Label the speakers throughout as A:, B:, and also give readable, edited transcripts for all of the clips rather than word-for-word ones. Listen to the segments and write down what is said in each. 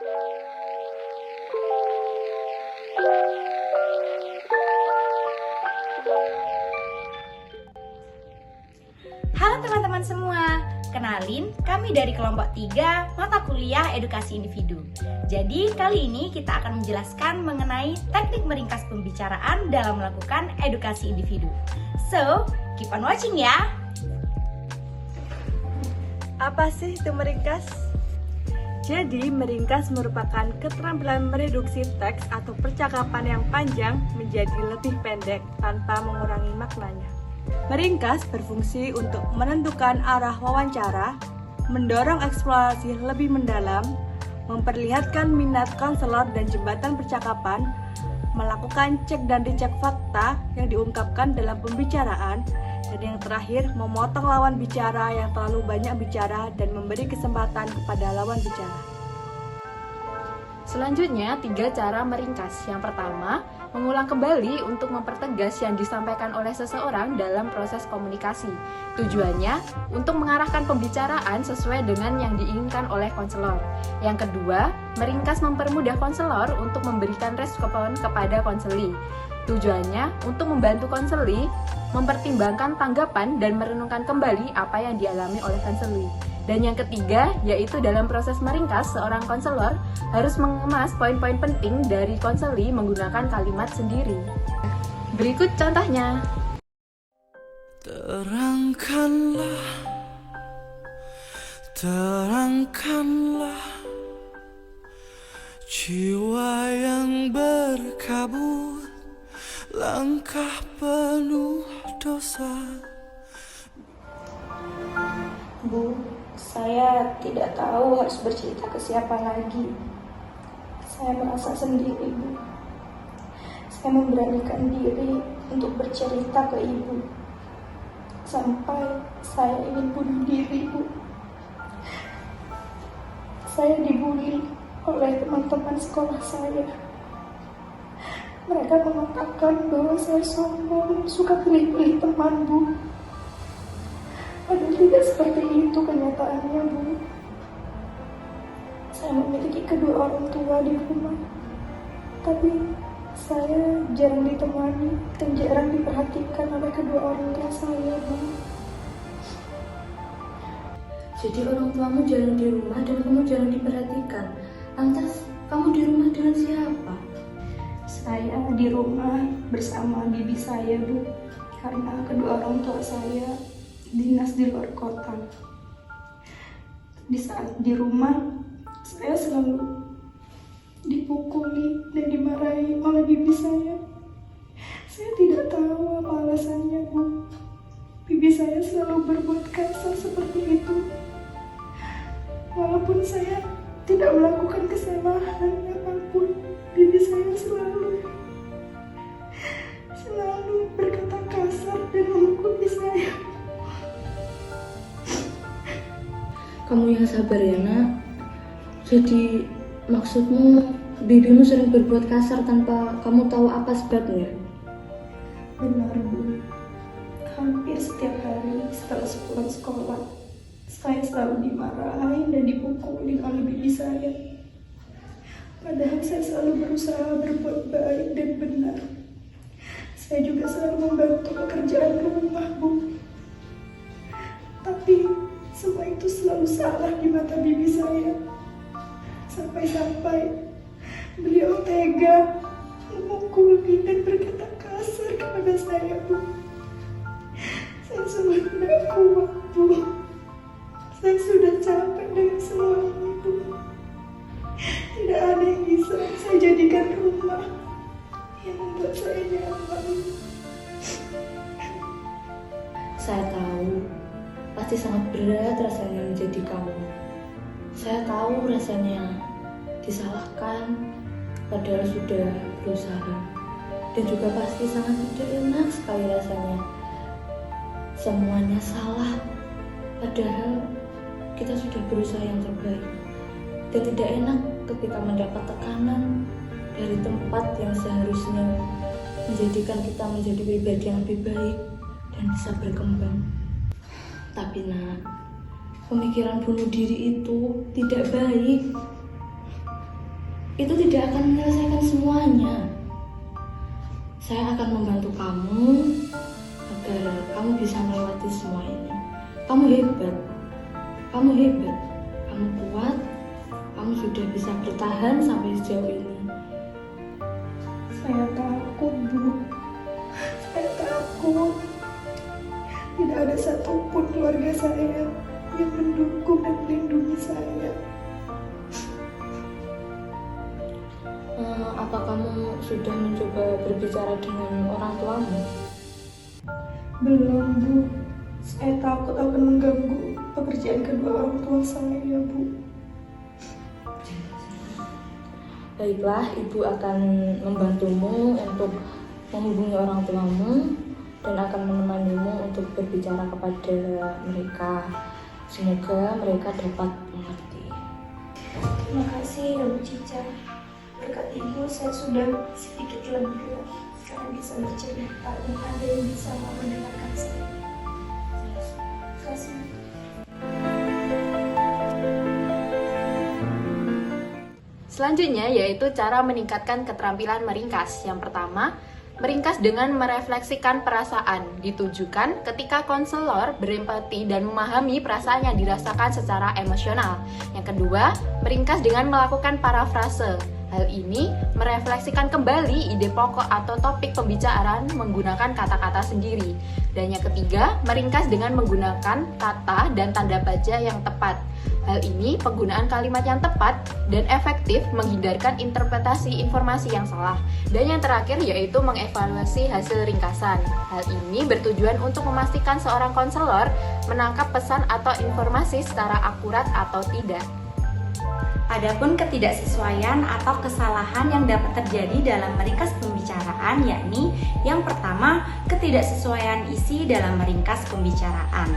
A: Halo teman-teman semua, kenalin kami dari kelompok 3 mata kuliah edukasi individu. Jadi kali ini kita akan menjelaskan mengenai teknik meringkas pembicaraan dalam melakukan edukasi individu. So, keep on watching ya!
B: Apa sih itu meringkas? Jadi, meringkas merupakan keterampilan mereduksi teks atau percakapan yang panjang menjadi lebih pendek tanpa mengurangi maknanya. Meringkas berfungsi untuk menentukan arah wawancara, mendorong eksplorasi lebih mendalam, memperlihatkan minat konselor dan jembatan percakapan, melakukan cek dan dicek fakta yang diungkapkan dalam pembicaraan, dan yang terakhir memotong lawan bicara yang terlalu banyak bicara dan memberi kesempatan kepada lawan bicara.
C: Selanjutnya, 3 cara meringkas. Yang pertama, mengulang kembali untuk mempertegas yang disampaikan oleh seseorang dalam proses komunikasi. Tujuannya untuk mengarahkan pembicaraan sesuai dengan yang diinginkan oleh konselor. Yang kedua, meringkas mempermudah konselor untuk memberikan respon kepada konseli. Tujuannya untuk membantu konseli mempertimbangkan tanggapan dan merenungkan kembali apa yang dialami oleh konseli. Dan yang ketiga, yaitu dalam proses meringkas, seorang konselor harus mengemas poin-poin penting dari konseli menggunakan kalimat sendiri. Berikut contohnya.
D: Terangkanlah, terangkanlah jiwa yang berkabut, langkah penuh dosa.
E: Bu, saya tidak tahu harus bercerita ke siapa lagi. Saya merasa sendiri, Bu. Saya memberanikan diri untuk bercerita ke Ibu. Sampai saya ingin bunuh diri, Bu. Saya dibully oleh teman-teman sekolah saya. Mereka mengatakan bahwa saya sombong, suka pilih-pilih teman, Bu. Padahal tidak seperti itu kenyataannya, Bu. Saya memiliki kedua orang tua di rumah, tapi saya jarang ditemani dan jarang diperhatikan oleh kedua orang tua saya, Bu.
F: Jadi orang tuamu jarang di rumah dan kamu jarang diperhatikan. Lantas kamu di rumah dengan siapa?
E: Saya di rumah bersama bibi saya, Bu, karena kedua orang tua saya dinas di luar kota. Di saat di rumah, saya selalu dipukuli dan dimarahi oleh bibi saya. Saya tidak tahu apa alasannya, Bu. Bibi saya selalu berbuat kasar seperti itu. Walaupun saya tidak melakukan kesalahan apapun, bibi saya selalu berkata kasar dan memukuli saya.
F: Kamu yang sabar ya, Nak. Jadi maksudmu bibimu sering berbuat kasar tanpa kamu tahu apa sebabnya?
E: Benar, Bu. Hampir setiap hari setelah pulang sekolah, saya selalu dimarahin dan dipukulin oleh bibi saya. Padahal saya selalu berusaha berbuat baik dan benar. Saya juga selalu membantu pekerjaan rumah, Bu. Tapi semua itu selalu salah di mata bibi saya. Sampai-sampai beliau tega memukuli dan berkata kasar kepada saya, Bu. Saya sudah tidak kuat, Bu. Saya sudah capek dengan semua ini, Bu. Tidak ada yang bisa saya jadikan rumah yang membuat saya nyaman.
F: Saya tahu pasti sangat berat rasanya menjadi kamu. Saya tahu rasanya disalahkan padahal sudah berusaha, dan juga pasti sangat tidak enak sekali rasanya. Semuanya salah padahal kita sudah berusaha yang terbaik, dan tidak enak ketika mendapat tekanan dari tempat yang seharusnya menjadikan kita menjadi pribadi yang lebih baik dan bisa berkembang. Tapi Nak, pemikiran bunuh diri itu tidak baik. itu tidak akan menyelesaikan semuanya. Saya akan membantu kamu agar kamu bisa melewati semua ini. Kamu hebat, kamu kuat, kamu sudah bisa bertahan sampai sejauh ini.
E: Saya takut, Bu. Saya takut. Tidak ada satupun keluarga saya yang mendukung dan melindungi saya.
F: Apa kamu sudah mencoba berbicara dengan orang tuamu?
E: Belum, Bu. Saya takut akan mengganggu pekerjaan kedua orang tua saya, Bu.
F: Baiklah, Ibu akan membantumu untuk menghubungi orang tuamu dan akan menemanimu untuk berbicara kepada mereka. Semoga mereka dapat mengerti.
E: Terima kasih ya Bu Cica. Berkat Ibu saya sudah sedikit lega. Sekarang bisa bercerita dan ada yang bisa mau mendengarkan saya. Terima kasih.
C: Selanjutnya yaitu cara meningkatkan keterampilan meringkas. Yang pertama, meringkas dengan merefleksikan perasaan, ditujukan ketika konselor berempati dan memahami perasaan yang dirasakan secara emosional. Yang kedua, meringkas dengan melakukan parafrase. Hal ini merefleksikan kembali ide pokok atau topik pembicaraan menggunakan kata-kata sendiri. Dan yang ketiga, meringkas dengan menggunakan kata dan tanda baja yang tepat. Hal ini penggunaan kalimat yang tepat dan efektif menghindarkan interpretasi informasi yang salah. Dan yang terakhir yaitu mengevaluasi hasil ringkasan. Hal ini bertujuan untuk memastikan seorang konselor menangkap pesan atau informasi secara akurat atau tidak.
A: Adapun ketidaksesuaian atau kesalahan yang dapat terjadi dalam meringkas pembicaraan, yakni yang pertama, ketidaksesuaian isi dalam meringkas pembicaraan.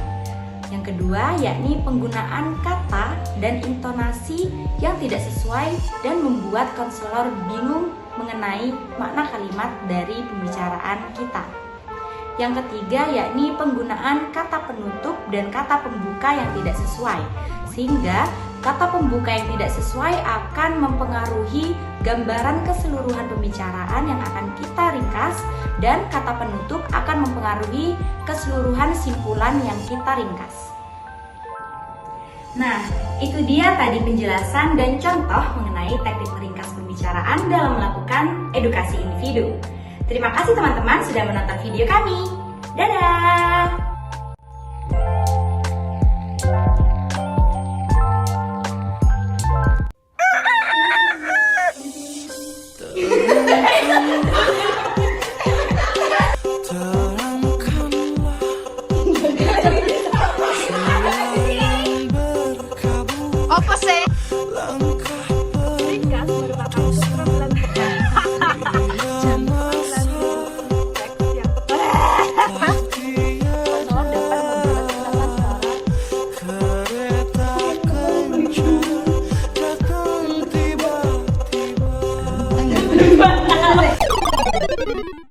A: Yang kedua, yakni penggunaan kata dan intonasi yang tidak sesuai dan membuat konselor bingung mengenai makna kalimat dari pembicaraan kita. Yang ketiga, yakni penggunaan kata penutup dan kata pembuka yang tidak sesuai, sehingga kata pembuka yang tidak sesuai akan mempengaruhi gambaran keseluruhan pembicaraan yang akan kita ringkas, dan kata penutup akan mempengaruhi keseluruhan simpulan yang kita ringkas. Nah, itu dia tadi penjelasan dan contoh mengenai teknik meringkas pembicaraan dalam melakukan edukasi individu. Terima kasih teman-teman sudah menonton video kami. Dadah!